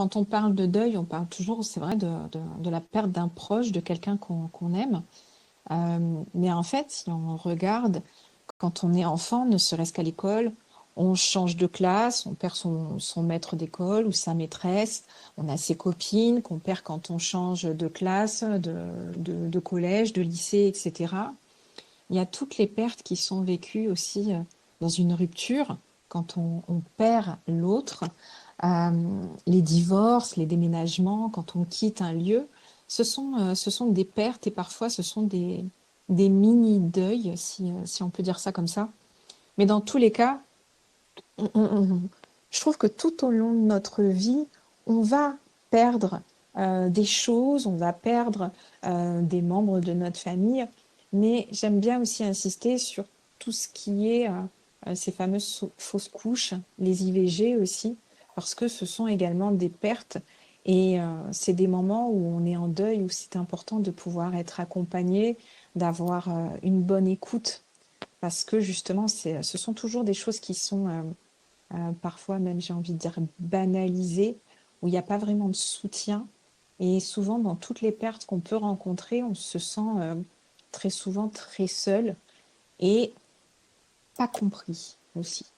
quand on parle de deuil, on parle toujours, c'est vrai, de la perte d'un proche, de quelqu'un qu'on aime. Mais en fait, si on regarde, quand on est enfant, ne serait-ce qu'à l'école, on change de classe, on perd son maître d'école ou sa maîtresse, on a ses copines qu'on perd quand on change de classe, de collège, de lycée, etc. Il y a toutes les pertes qui sont vécues aussi dans une rupture, quand on perd l'autre, les divorces, les déménagements, quand on quitte un lieu, ce sont des pertes et parfois ce sont des mini-deuils, si on peut dire ça comme ça. Mais dans tous les cas, on- on- on- je trouve que tout au long de notre vie, on va perdre des choses, on va perdre des membres de notre famille, mais j'aime bien aussi insister sur tout ce qui est ces fameuses fausses couches, les IVG aussi, parce que ce sont également des pertes et c'est des moments où on est en deuil, où c'est important de pouvoir être accompagné, d'avoir une bonne écoute, parce que justement, ce sont toujours des choses qui sont parfois même, j'ai envie de dire, banalisé, où il n'y a pas vraiment de soutien. Et souvent, dans toutes les pertes qu'on peut rencontrer, on se sent très souvent très seul et pas compris aussi.